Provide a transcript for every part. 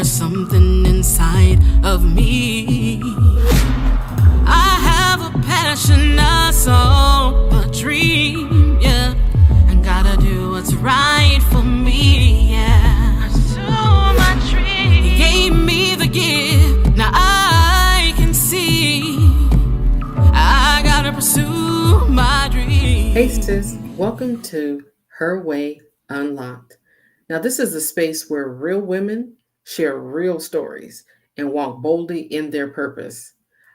there's something inside of me. I have a passion, a soul, a dream, yeah. And gotta do what's right for me, yeah. Pursue my dream. He gave me the gift, now I can see. I gotta pursue my dream. Hey sis, welcome to HerWay, UnLocked. Now this is a space where real women share real stories and walk boldly in their purpose.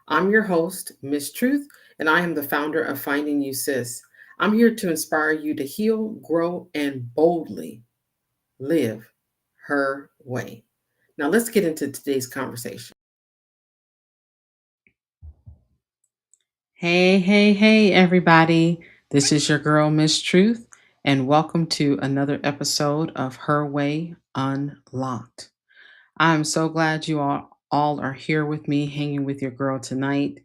I'm your host, Miss Truth, and I am the founder of Finding You Sis. I'm here to inspire you to heal, grow, and boldly live her way. Now let's get into today's conversation. Hey, everybody. This is your girl, Miss Truth, and welcome to another episode of Her Way Unlocked. I'm so glad you all are here with me, hanging with your girl tonight.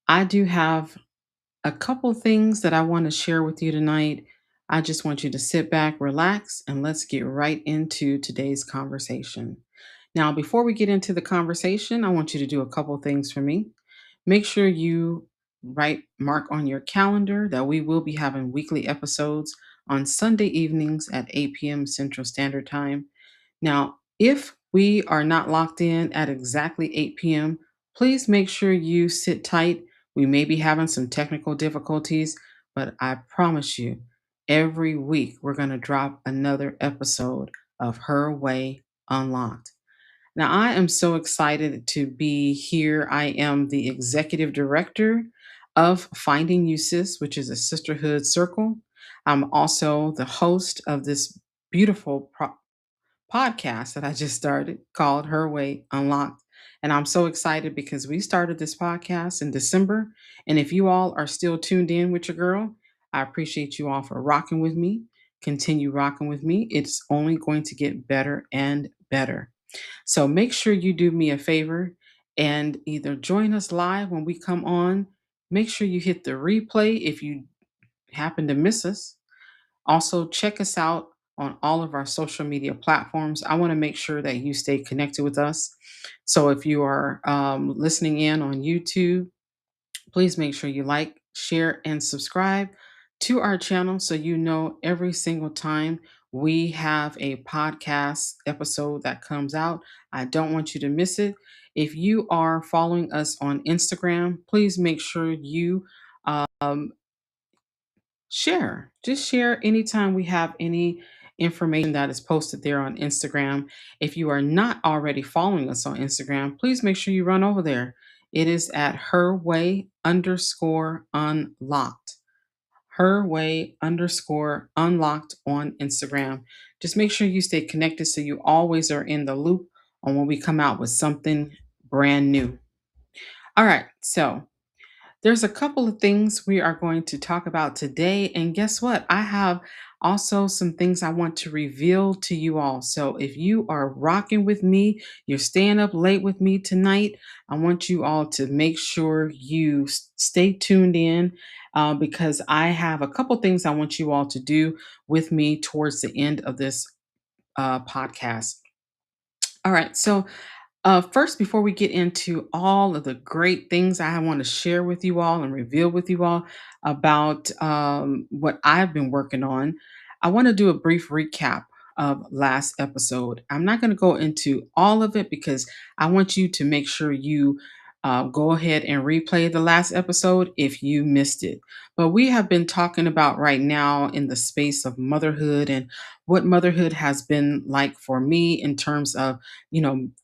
I do have a couple things that I want to share with you tonight. I just want you to sit back, relax, and let's get right into today's conversation. Now, before we get into the conversation, I want you to do a couple things for me. Make sure you write mark on your calendar that we will be having weekly episodes on Sunday evenings at 8 p.m. Central Standard Time. Now, if we are not locked in at exactly 8 p.m., please make sure you sit tight. We may be having some technical difficulties, but I promise you, every week we're going to drop another episode of Her Way Unlocked. Now, I am so excited to be here. I am the executive director of Finding You Sis, which is a sisterhood circle. I'm also the host of this beautiful podcast that I just started called Her Way Unlocked. And I'm so excited because we started this podcast in December. And if you all are still tuned in with your girl, I appreciate you all for rocking with me. Continue rocking with me. It's only going to get better and better. So make sure you do me a favor and either join us live when we come on. Make sure you hit the replay if you happen to miss us. Also, check us out on all of our social media platforms. I want to make sure that you stay connected with us. So if you are listening in on YouTube, please make sure you like, share, and subscribe to our channel so you know every single time we have a podcast episode that comes out. I don't want you to miss it. If you are following us on Instagram, please make sure you um, share. Just share anytime we have any information that is posted there on Instagram. If you are not already following us on Instagram, please make sure you run over there. It is at herway_unlocked. Herway_unlocked on Instagram. Just make sure you stay connected so you always are in the loop on when we come out with something brand new. All right, so there's a couple of things we are going to talk about today. And guess what? I have also some things I want to reveal to you all. So if you are rocking with me, you're staying up late with me tonight, I want you all to make sure you stay tuned in because I have a couple things I want you all to do with me towards the end of this podcast. All right. So first, before we get into all of the great things I want to share with you all and reveal with you all about what I've been working on, I want to do a brief recap of last episode. I'm not going to go into all of it because I want you to make sure you go ahead and replay the last episode if you missed it. But we have been talking about right now in the space of motherhood and what motherhood has been like for me in terms of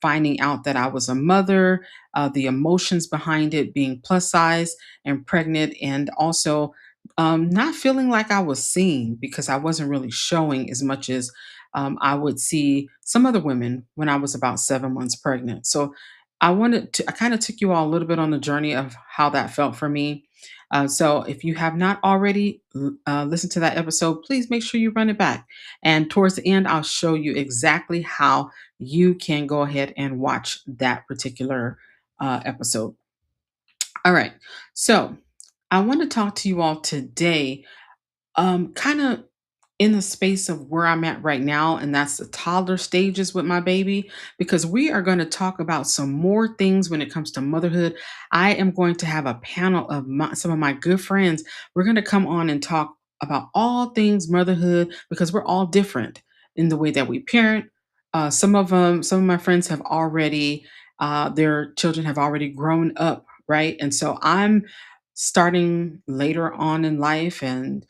finding out that I was a mother, the emotions behind it, being plus size and pregnant, and also not feeling like I was seen because I wasn't really showing as much as I would see some other women when I was about 7 months pregnant. So I kind of took you all a little bit on the journey of how that felt for me. So if you have not already listened to that episode, please make sure you run it back. And towards the end, I'll show you exactly how you can go ahead and watch that particular episode. All right. So I want to talk to you all today, kind of in the space of where I'm at right now, and that's the toddler stages with my baby, because we are going to talk about some more things when it comes to motherhood. I am going to have a panel of some of my good friends. We're going to come on and talk about all things motherhood because we're all different in the way that we parent. Some of my friends have already, their children have already grown up, right? And so I'm starting later on in life, and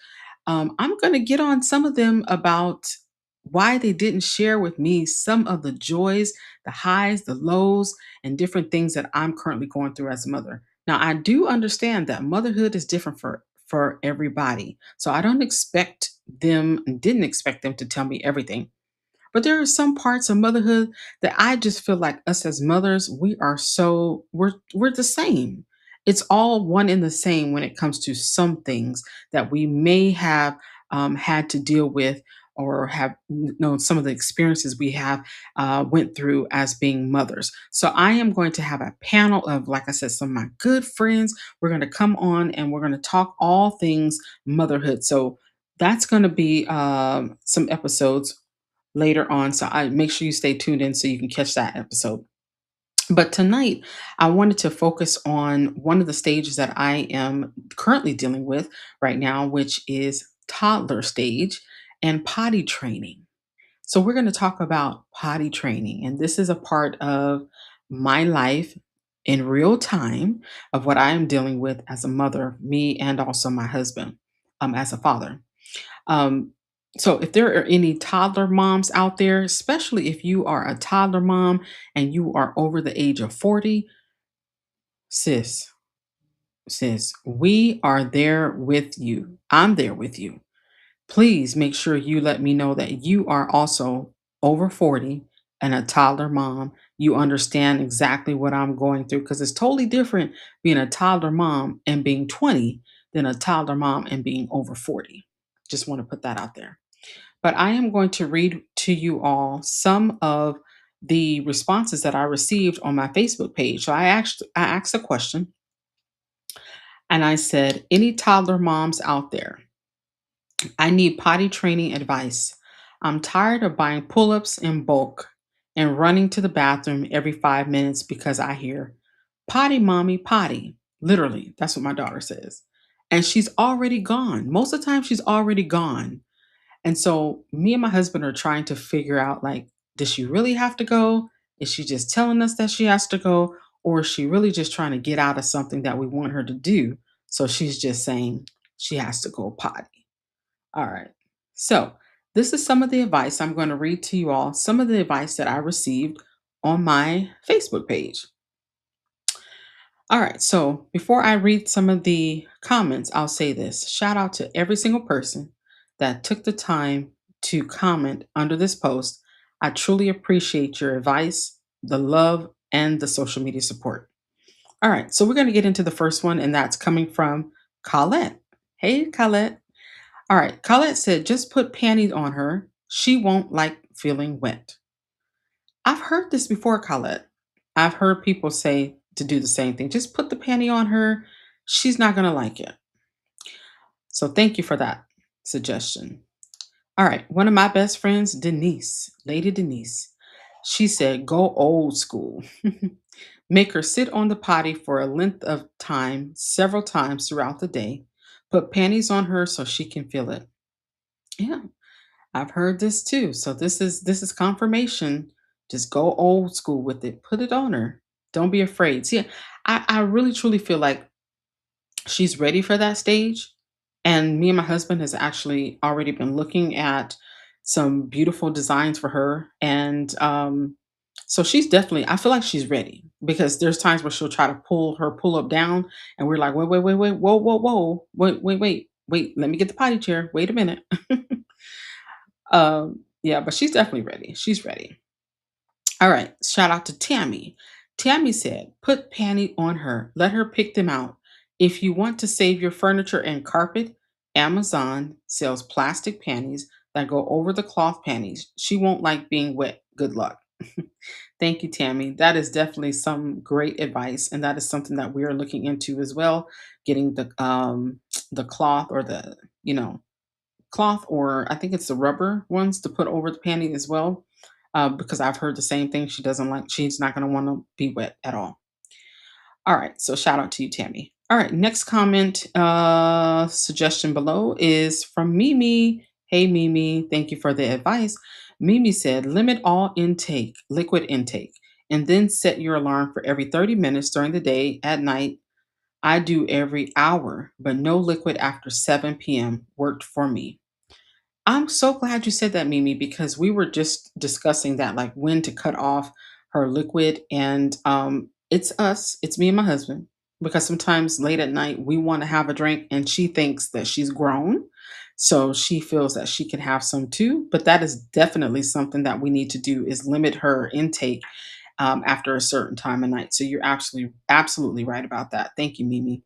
I'm going to get on some of them about why they didn't share with me some of the joys, the highs, the lows, and different things that I'm currently going through as a mother. Now, I do understand that motherhood is different for everybody. So I don't expect them and didn't expect them to tell me everything. But there are some parts of motherhood that I just feel like us as mothers, we're the same. It's all one and the same when it comes to some things that we may have had to deal with, or have known some of the experiences we have went through as being mothers. So I am going to have a panel of, like I said, some of my good friends. We're going to come on and we're going to talk all things motherhood. So that's going to be some episodes later on. So I make sure you stay tuned in so you can catch that episode. But tonight, I wanted to focus on one of the stages that I am currently dealing with right now, which is toddler stage and potty training. So we're going to talk about potty training, and this is a part of my life in real time of what I am dealing with as a mother, me and also my husband as a father. Um, so if there are any toddler moms out there, especially if you are a toddler mom and you are over the age of 40, sis, we are there with you. I'm there with you. Please make sure you let me know that you are also over 40 and a toddler mom. You understand exactly what I'm going through, because it's totally different being a toddler mom and being 20 than a toddler mom and being over 40. Just want to put that out there. But I am going to read to you all some of the responses that I received on my Facebook page. So I asked a question, and I said, any toddler moms out there, I need potty training advice. I'm tired of buying pull ups in bulk and running to the bathroom every 5 minutes because I hear, potty, mommy, potty. Literally, that's what my daughter says. And she's already gone. Most of the time, she's already gone. And so me and my husband are trying to figure out, like, does she really have to go? Is she just telling us that she has to go? Or is she really just trying to get out of something that we want her to do? So she's just saying she has to go potty. All right. So this is some of the advice I'm going to read to you all, some of the advice that I received on my Facebook page. All right. So before I read some of the comments, I'll say this: shout out to every single person that took the time to comment under this post. I truly appreciate your advice, the love, and the social media support. All right. So we're going to get into the first one, and that's coming from Colette. Hey, Colette. All right. Colette said, just put panties on her. She won't like feeling wet. I've heard this before, Colette. I've heard people say to do the same thing. Just put the panty on her. She's not going to like it. So thank you for that suggestion. All right. One of my best friends, Denise, Lady Denise, she said, go old school. Make her sit on the potty for a length of time, several times throughout the day. Put panties on her so she can feel it. Yeah, I've heard this too. So this is confirmation. Just go old school with it. Put it on her. Don't be afraid. See, I really truly feel like she's ready for that stage. And me and my husband has actually already been looking at some beautiful designs for her. And so she's definitely, I feel like she's ready, because there's times where she'll try to pull her pull up down, and we're like, wait, whoa, wait, let me get the potty chair. Wait a minute. Yeah, but she's definitely ready. She's ready. All right. Shout out to Tammy. Tammy said, put panty on her. Let her pick them out. If you want to save your furniture and carpet, Amazon sells plastic panties that go over the cloth panties. She won't like being wet. Good luck. Thank you, Tammy. That is definitely some great advice, and that is something that we are looking into as well. Getting the cloth, or the cloth, or I think it's the rubber ones to put over the panty as well. Because I've heard the same thing. She doesn't like. She's not going to want to be wet at all. All right. So shout out to you, Tammy. All right. Next comment suggestion below is from Mimi. Hey, Mimi. Thank you for the advice. Mimi said, limit all intake, liquid intake, and then set your alarm for every 30 minutes during the day. At night, I do every hour, but no liquid after 7 p.m. worked for me. I'm so glad you said that, Mimi, because we were just discussing that, like when to cut off her liquid. And it's us, it's me and my husband, because sometimes late at night we want to have a drink and she thinks that she's grown. So she feels that she can have some too. But that is definitely something that we need to do is limit her intake after a certain time of night. So you're absolutely right about that. Thank you, Mimi.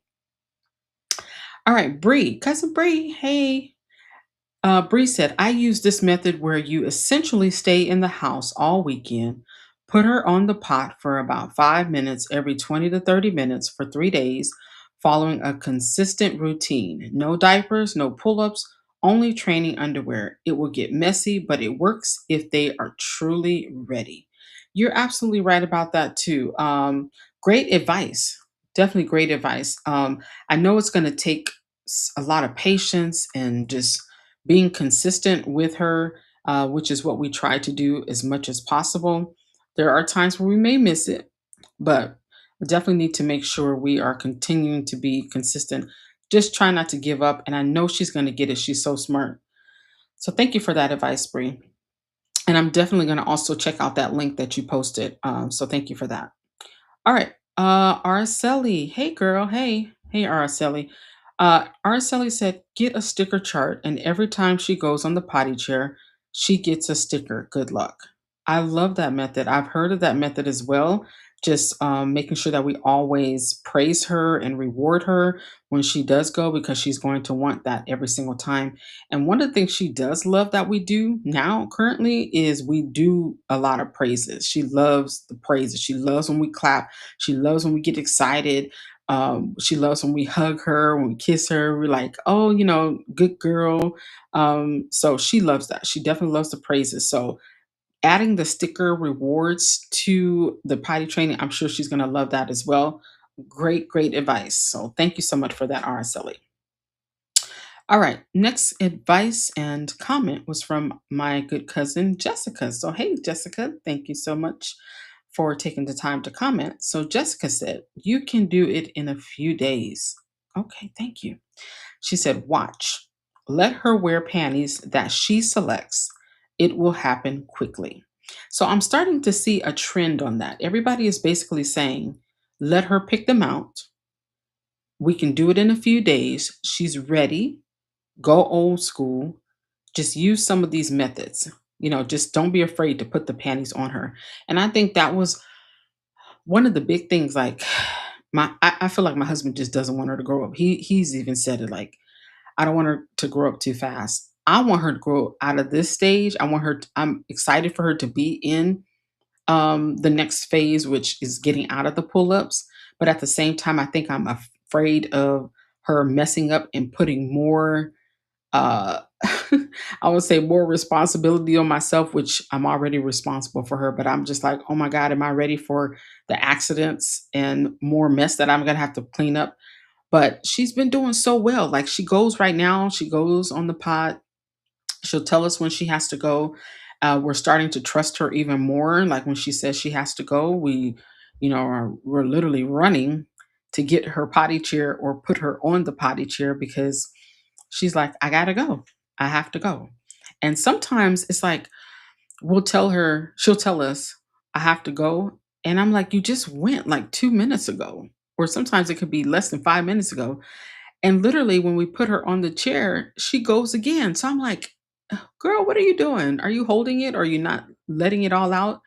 All right, Bree, cousin Bree, hey. Bree said, I use this method where you essentially stay in the house all weekend, put her on the pot for about 5 minutes every 20 to 30 minutes for 3 days, following a consistent routine. No diapers, no pull ups, only training underwear. It will get messy, but it works if they are truly ready. You're absolutely right about that, too. Great advice. Definitely great advice. I know it's going to take a lot of patience and just being consistent with her, which is what we try to do as much as possible. There are times where we may miss it, but we definitely need to make sure we are continuing to be consistent. Just try not to give up. And I know she's going to get it. She's so smart. So thank you for that advice, Bree. And I'm definitely going to also check out that link that you posted. So thank you for that. All right. Araceli. Hey girl. Hey. Hey Araceli. Araceli said, get a sticker chart, and every time she goes on the potty chair, she gets a sticker. Good luck. I love that method. I've heard of that method as well. Just making sure that we always praise her and reward her when she does go, because she's going to want that every single time. And one of the things she does love that we do now currently is we do a lot of praises. She loves the praises. She loves when we clap. She loves when we get excited. She loves when we hug her, when we kiss her. We're like, oh, good girl. So she loves that. She definitely loves the praises. So adding the sticker rewards to the potty training, I'm sure she's going to love that as well. Great, great advice. So thank you so much for that, Araceli. All right. Next advice and comment was from my good cousin, Jessica. So, hey, Jessica, thank you so much for taking the time to comment. So, Jessica said, you can do it in a few days. Okay, thank you. She said, watch. Let her wear panties that she selects. It will happen quickly. So, I'm starting to see a trend on that. Everybody is basically saying, let her pick them out. We can do it in a few days. She's ready. Go old school. Just use some of these methods. Just don't be afraid to put the panties on her. And I think that was one of the big things. Like, I feel like my husband just doesn't want her to grow up. He's even said it, like, I don't want her to grow up too fast. I want her to grow out of this stage. I'm excited for her to be in the next phase, which is getting out of the pull-ups. But at the same time, I think I'm afraid of her messing up and putting more uh I would say more responsibility on myself, which I'm already responsible for her. But I'm just like, oh my God, am I ready for the accidents and more mess that I'm gonna have to clean up? But she's been doing so well. Like, she goes right now, she goes on the pod. She'll tell us when she has to go. We're starting to trust her even more. Like, when she says she has to go, we're literally running to get her potty chair or put her on the potty chair, because she's like, I gotta go. I have to go. And sometimes it's like, she'll tell us, I have to go. And I'm like, you just went like 2 minutes ago. Or sometimes it could be less than 5 minutes ago. And literally, when we put her on the chair, she goes again. So I'm like, girl, what are you doing? Are you holding it? Or are you not letting it all out?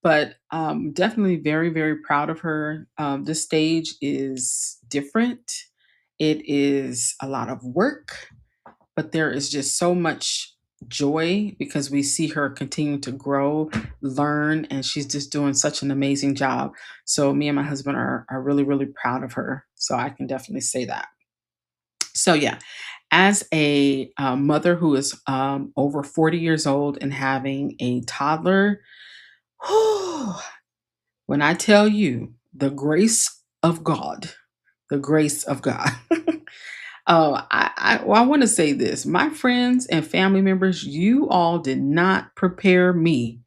But definitely very, very proud of her. This stage is different. It is a lot of work, but there is just so much joy because we see her continue to grow, learn, and she's just doing such an amazing job. So me and my husband are really, really proud of her. So I can definitely say that. So yeah. As a mother who is over 40 years old and having a toddler, when I tell you the grace of God, the grace of God. I want to say this. My friends and family members, you all did not prepare me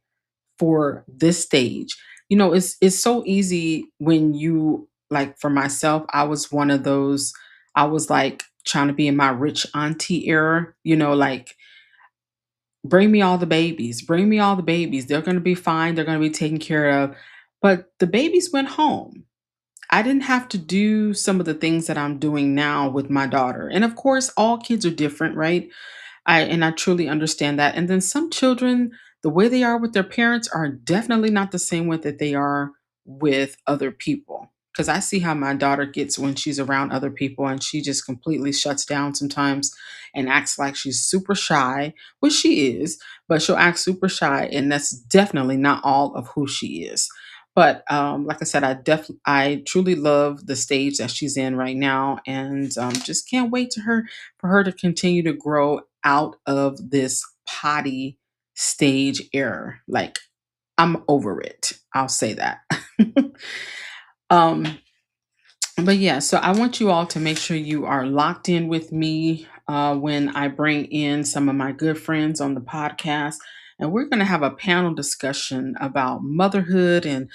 for this stage. It's so easy when you, like, for myself, I was one of those. I was like trying to be in my rich auntie era, like, bring me all the babies, bring me all the babies. They're going to be fine. They're going to be taken care of. But the babies went home. I didn't have to do some of the things that I'm doing now with my daughter. And of course, all kids are different, right? I truly understand that. And then some children, the way they are with their parents are definitely not the same way that they are with other people. Because I see how my daughter gets when she's around other people, and she just completely shuts down sometimes and acts like she's super shy, which she is, but she'll act super shy, and that's definitely not all of who she is. But like I said, I truly love the stage that she's in right now, and just can't wait for her to continue to grow out of this potty stage era. Like, I'm over it. I'll say that. um, but yeah, so I want you all to make sure you are locked in with me when I bring in some of my good friends on the podcast. And we're going to have a panel discussion about motherhood and,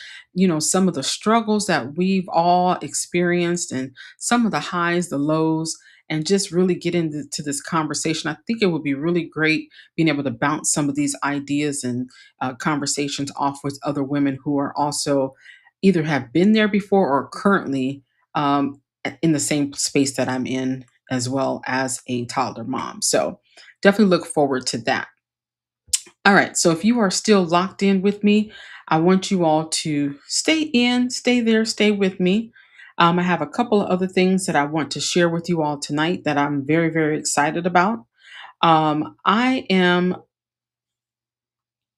some of the struggles that we've all experienced and some of the highs, the lows, and just really get into this conversation. I think it would be really great being able to bounce some of these ideas and conversations off with other women who are also either have been there before or currently in the same space that I'm in, as well as a toddler mom. So definitely look forward to that. All right. So if you are still locked in with me, I want you all to stay in, stay there, stay with me. I have a couple of other things that I want to share with you all tonight that I'm very, very excited about. I am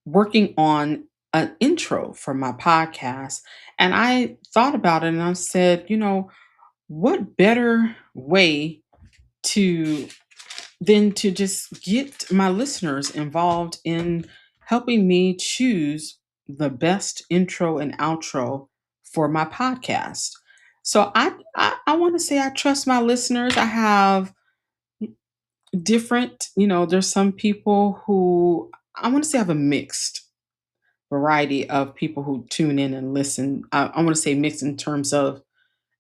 working on an intro for my podcast, and I thought about it and I said, what better way to than to just get my listeners involved in helping me choose the best intro and outro for my podcast. So I want to say I trust my listeners. I have different, there's some people who, I want to say I have a mixed variety of people who tune in and listen. I want to say mixed in terms of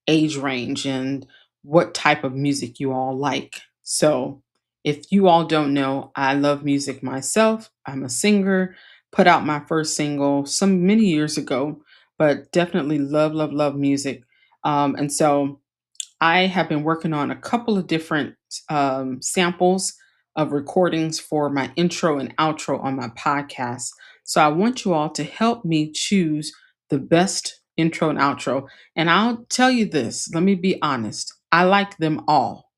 age range and what type of music you all like. So, if you all don't know, I love music myself. I'm a singer, put out my first single some many years ago, but definitely love, love, love music. And so I have been working on a couple of different samples of recordings for my intro and outro on my podcast. So I want you all to help me choose the best intro and outro. And I'll tell you this, let me be honest, I like them all.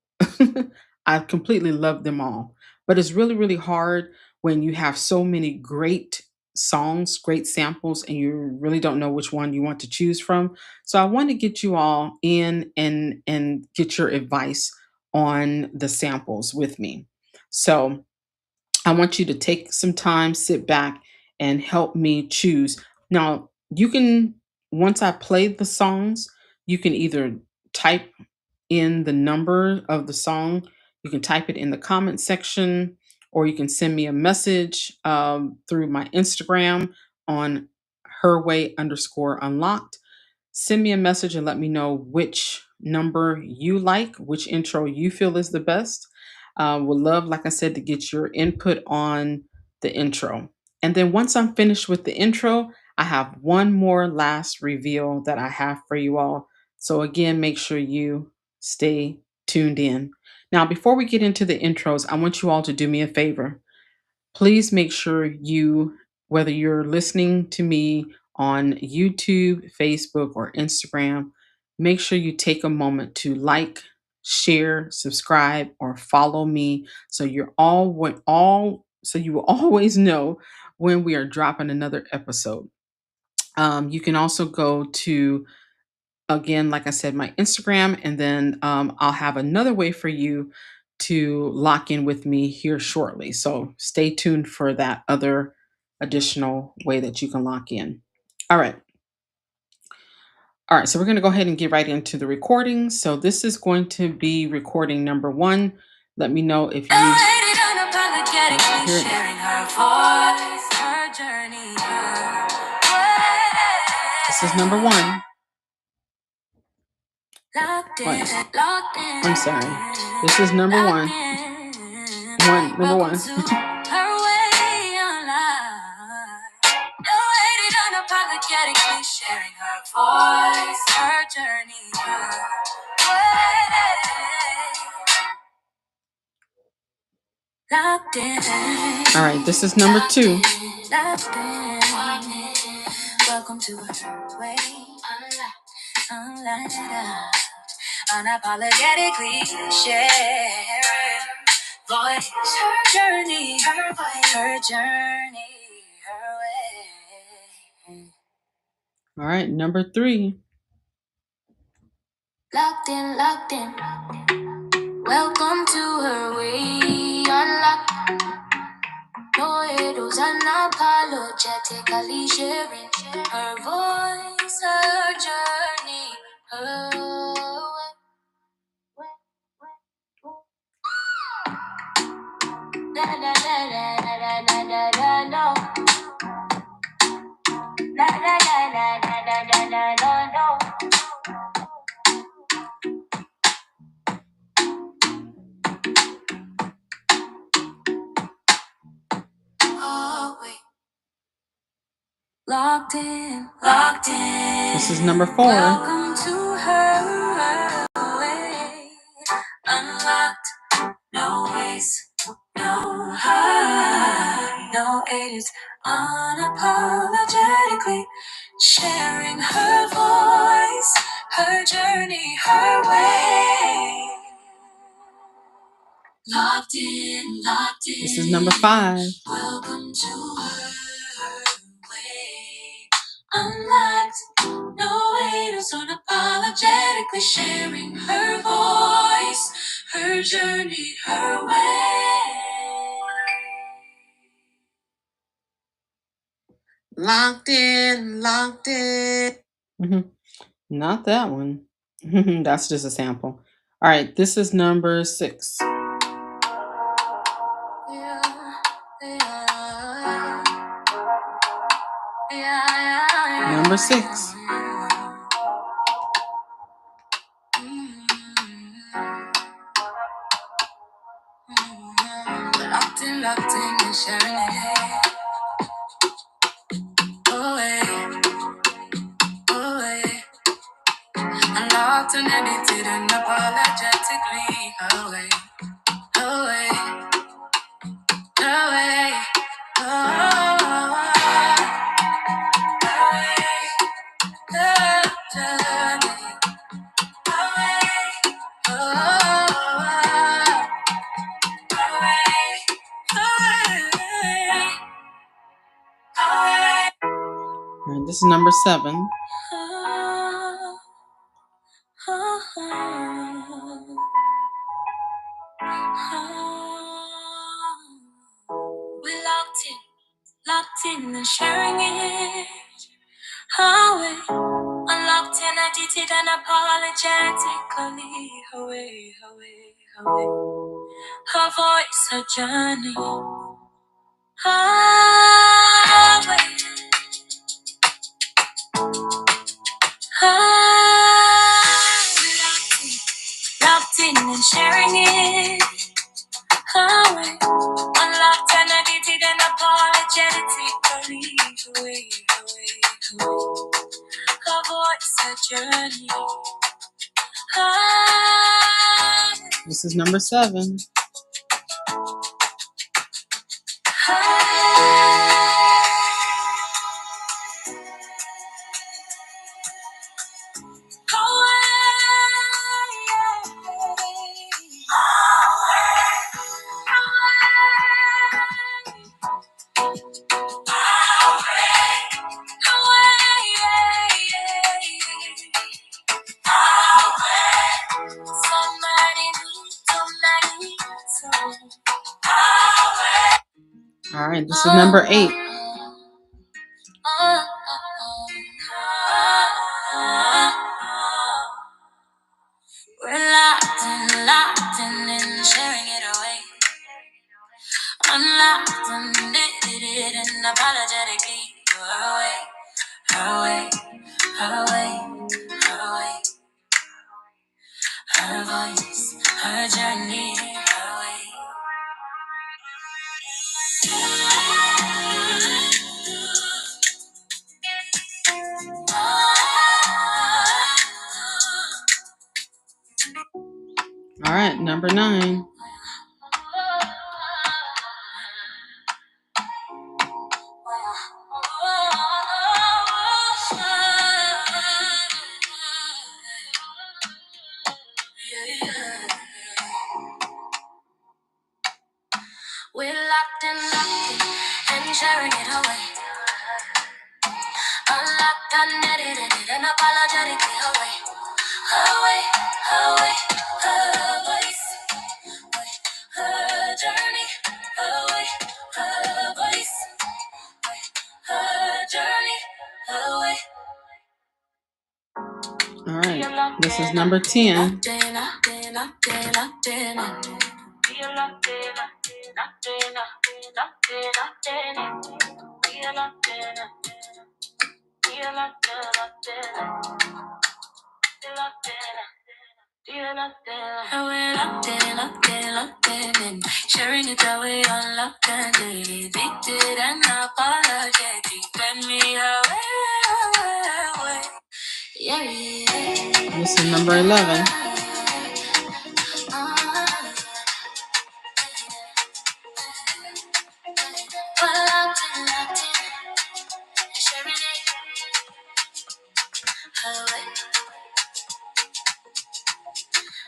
I completely love them all. But it's really, really hard when you have so many great songs, great samples, and you really don't know which one you want to choose from. So I want to get you all in and get your advice on the samples with me. So I want you to take some time, sit back, and help me choose. Now, you can, once I play the songs, you can either type in the number of the song, you can type it in the comment section, or you can send me a message through my Instagram on HerWay underscore unlocked. Send me a message and let me know which number you like, which intro you feel is the best. Would love, like I said, to get your input on the intro. And then once I'm finished with the intro, I have one more last reveal that I have for you all. So again, make sure you stay tuned in. Now, before we get into the intros, I want you all to do me a favor. Please make sure you, whether you're listening to me on YouTube, Facebook, or Instagram, make sure you take a moment to like, share, subscribe, or follow me so you're all so you will always know when we are dropping another episode. You can also go to, again, like I said, my Instagram, and then I'll have another way for you to lock in with me here shortly. So stay tuned for that other additional way that you can lock in. All right. All right, so we're going to go ahead and get right into the recording. So this is going to be recording number 1. Let me know if you hear it. This is number 1. Wait, I'm sorry. This is number 1. Number 1. Unapologetically sharing her voice, her journey, her way. Locked in. All right, this is number 2. Locked in. Welcome to HerWay. Unapologetically sharing voice, her journey, her way, her journey, her way. All right, number 3. Locked in, locked in. Welcome to HerWay. Unlocked. No idols, unapologetically sharing her voice, her journey, her way. Da da da da da da da da no. Da da da da da da da da no. Oh wait. Locked in, locked in. This is number 4. Welcome to HerWay. Unlocked, no ways, no high, no edits. Unapologetically sharing her voice, her journey, her way. Locked in, locked in. This is number 5. Welcome to HerWay. Unlocked, no haters, unapologetically sharing her voice, her journey, her way. Locked in, locked in. Not that one. That's just a sample. All right, this is number 6. Yeah, yeah, yeah. Number 6. Locked in and sharing it. Oh, unlocked and edited and apologetically. Oh, way. Oh, and this is number 7. We're locked in and sharing it. Highway, unlocked and edited and apologetically. Her way, her way, her way. Her voice, her journey. Highway, highway. Locked in and sharing it. Highway, unlocked and edited and apologetically. Her way, her way, her way. Her voice, her journey. This is number 7. right, this is number 8. We're locked and sharing it away. Unlocked and did it unapologetically. Her way, her way, her way, her way, her voice, her journey, her way. All right, number 9. We're locked in and sharing it away. Unlocked, unedited, and unapologetically away. Away, away, her voice, her journey, away, her voice, her journey, away. All right, this is number 10. Locked in, and sharing it that way, unlocked and daily, addicted and apologetic. Let me away. Yeah, yeah. This is number 11. Locked in, sharing it away.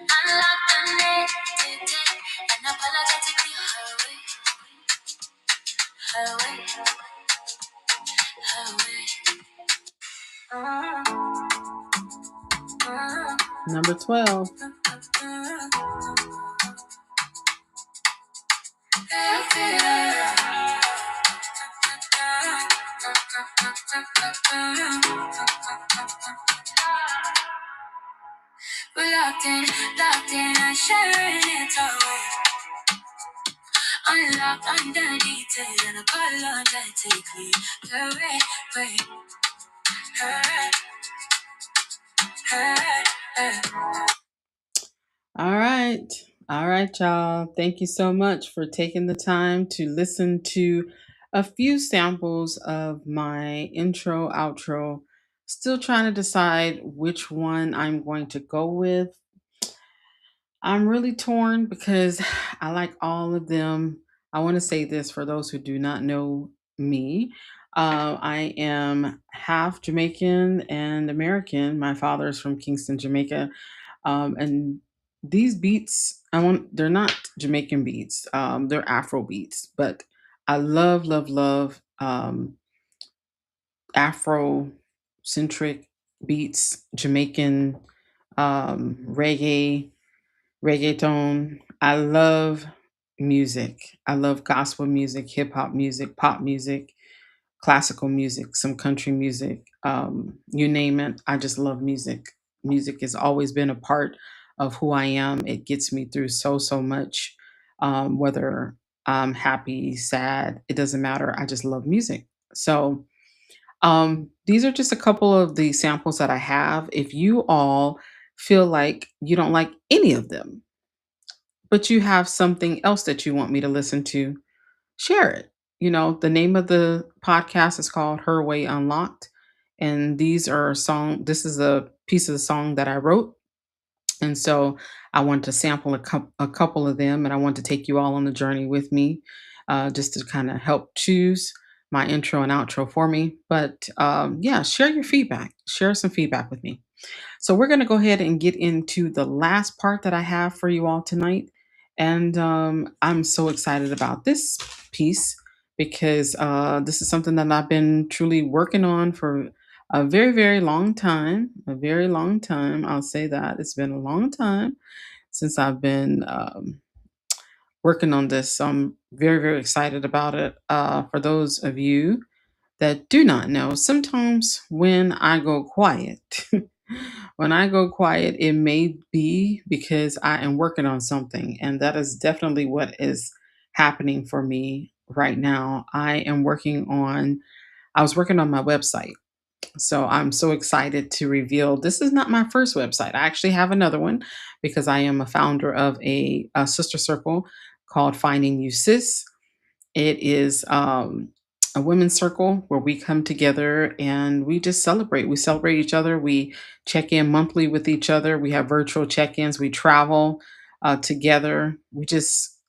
Unlocked and addicted and apologetically her way, her way. Number 12. We're locked in, and sharing it away. Unlocked, undeleted, and apologetically. Hurry, wait, hurry, hurry. All right. All right, y'all. Thank you so much for taking the time to listen to a few samples of my intro, outro. Still trying to decide which one I'm going to go with. I'm really torn because I like all of them. I want to say this for those who do not know me. I am half Jamaican and American. My father is from Kingston, Jamaica. And these beats, they're not Jamaican beats. They're Afro beats, but I love Afro centric beats, Jamaican reggae, reggaeton. I love music. I love gospel music, hip hop music, pop music, classical music, some country music, you name it. I just love music. Music has always been a part of who I am. It gets me through so much, whether I'm happy, sad, it doesn't matter. I just love music. So, these are just a couple of the samples that I have. If you all feel like you don't like any of them, but you have something else that you want me to listen to, share it. The name of the podcast is called HerWay UnLocked. And this is a piece of the song that I wrote. And so I want to sample a couple of them, and I want to take you all on the journey with me, just to kind of help choose my intro and outro for me. But yeah, share your feedback. Share some feedback with me. So we're going to go ahead and get into the last part that I have for you all tonight. And I'm so excited about this piece because this is something that I've been truly working on for a very long time. A very long time. I'll say that. It's been a long time since I've been working on this. So I'm very, very excited about it. For those of you that do not know, sometimes when I go quiet, when I go quiet, it may be because I am working on something. And that is definitely what is happening for me right now. I was working on my website. So I'm so excited to reveal this is not my first website. I actually have another one because I am a founder of a sister circle called Finding You Sis. It is a women's circle where we come together and we just celebrate. We celebrate each other. We check in monthly with each other. We have virtual check ins. We travel together.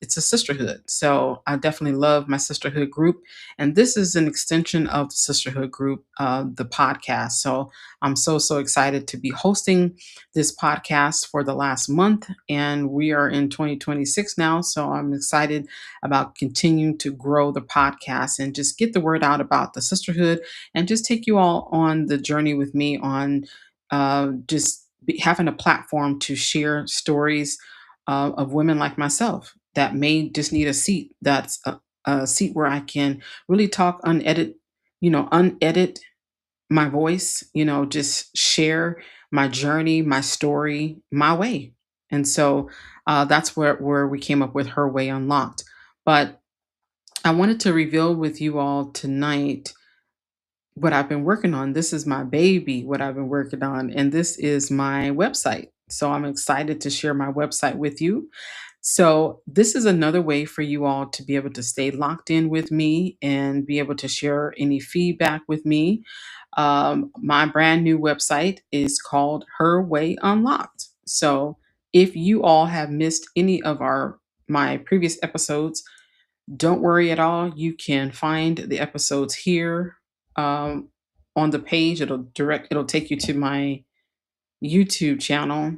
It's a sisterhood. So I definitely love my sisterhood group. And this is an extension of the sisterhood group, the podcast. So I'm so, so excited to be hosting this podcast for the last month. And we are in 2026 now. So I'm excited about continuing to grow the podcast and just get the word out about the sisterhood and just take you all on the journey with me on having a platform to share stories of women like myself that may just need a seat that's a seat where I can really talk unedit my voice, just share my journey, my story, my way. And so that's where we came up with Her Way Unlocked. But I wanted to reveal with you all tonight what I've been working on. This is my baby, what I've been working on, and this is my website. So I'm excited to share my website with you. So, this is another way for you all to be able to stay locked in with me and be able to share any feedback with me. My brand new website is called Her Way Unlocked. So, if you all have missed any of my previous episodes, don't worry at all. You can find the episodes here um, on the page. It'll take you to my YouTube channel.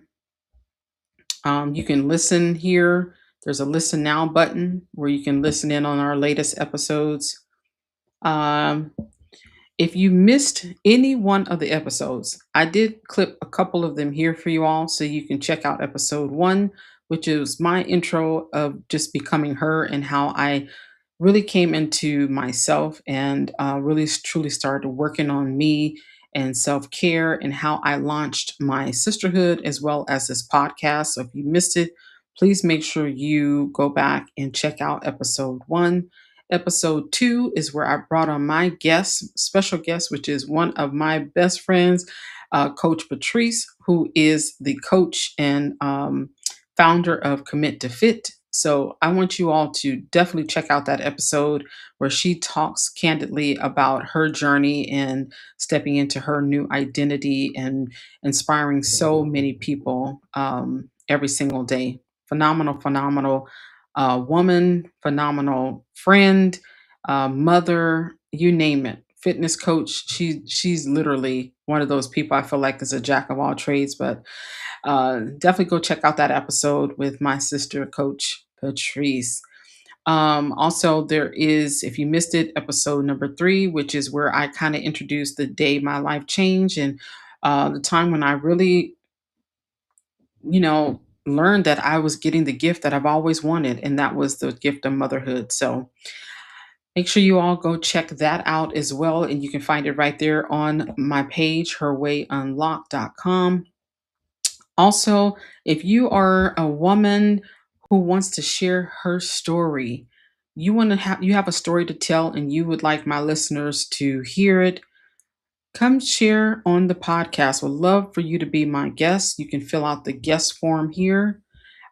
You can listen here. There's a listen now button where you can listen in on our latest episodes. Um, if you missed any one of the episodes, I did clip a couple of them here for you all so you can check out episode 1, which is my intro of just becoming her and how I really came into myself and really truly started working on me and self care and how I launched my sisterhood as well as this podcast. So if you missed it, please make sure you go back and check out episode 1. Episode 2 is where I brought on my guest, special guest, which is one of my best friends, Coach Patrice, who is the coach and founder of Commit to Fit. So I want you all to definitely check out that episode where she talks candidly about her journey and stepping into her new identity and inspiring so many people every single day. Phenomenal, phenomenal woman, phenomenal friend, mother, you name it. Fitness coach. She's literally one of those people I feel like is a jack of all trades, but definitely go check out that episode with my sister, Coach Patrice. Also, there is, if you missed it, episode number 3, which is where I kind of introduced the day my life changed and the time when I really, learned that I was getting the gift that I've always wanted, and that was the gift of motherhood. So make sure you all go check that out as well. And you can find it right there on my page, herwayunlocked.com. Also, if you are a woman who wants to share her story, you have a story to tell and you would like my listeners to hear it, come share on the podcast. Would love for you to be my guest. You can fill out the guest form here.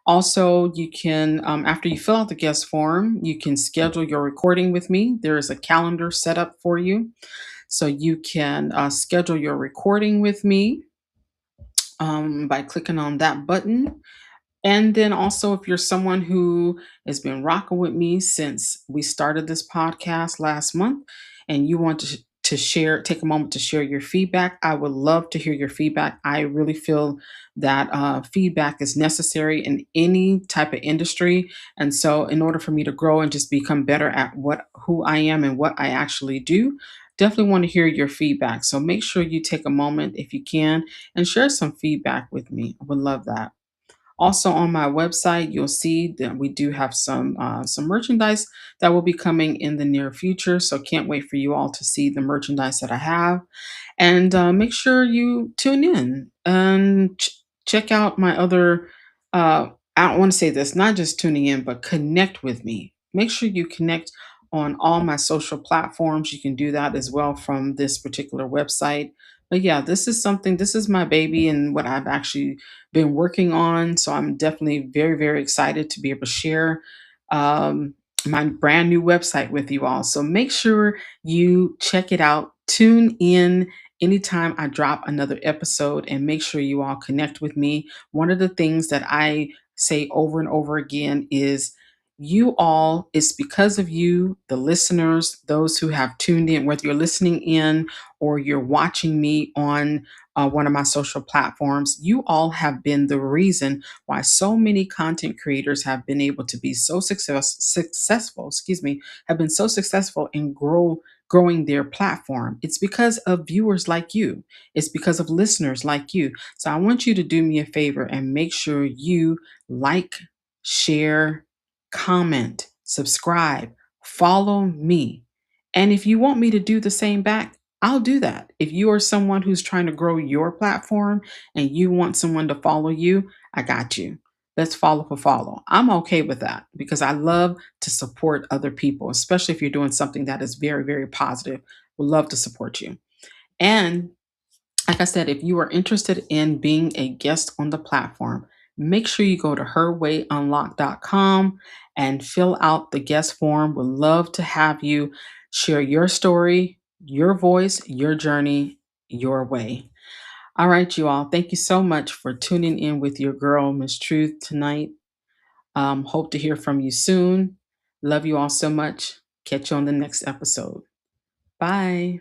Also, you can, after you fill out the guest form, you can schedule your recording with me. There is a calendar set up for you. So you can schedule your recording with me by clicking on that button. And then also, if you're someone who has been rocking with me since we started this podcast last month and you want to share, take a moment to share your feedback, I would love to hear your feedback. I really feel that feedback is necessary in any type of industry. And so, in order for me to grow and just become better at who I am and what I actually do, definitely want to hear your feedback. So, make sure you take a moment if you can and share some feedback with me. I would love that. Also on my website, you'll see that we do have some merchandise that will be coming in the near future. So can't wait for you all to see the merchandise that I have. And make sure you tune in and check out my other. I don't want to say this, not just tuning in, but connect with me. Make sure you connect on all my social platforms. You can do that as well from this particular website. But yeah, this is something, this is my baby and what I've actually been working on. So I'm definitely very, very excited to be able to share um, my brand new website with you all. So make sure you check it out. Tune in anytime I drop another episode and make sure you all connect with me. One of the things that I say over and over again is you all, it's because of you, the listeners, those who have tuned in, whether you're listening in or you're watching me on one of my social platforms, you all have been the reason why so many content creators have been able to be so successful, have been so successful and growing their platform. It's because of viewers like you. It's because of listeners like you. So I want you to do me a favor and make sure you like, share, comment, subscribe, follow me. And if you want me to do the same back, I'll do that. If you are someone who's trying to grow your platform and you want someone to follow you, I got you. Let's follow for follow. I'm okay with that because I love to support other people, especially if you're doing something that is very, very positive. Would love to support you. And like I said, if you are interested in being a guest on the platform, make sure you go to HerWayUnlocked.com and fill out the guest form. Would love to have you share your story, your voice, your journey, your way. All right, you all. Thank you so much for tuning in with your girl, Miss Truth, tonight. Hope to hear from you soon. Love you all so much. Catch you on the next episode. Bye.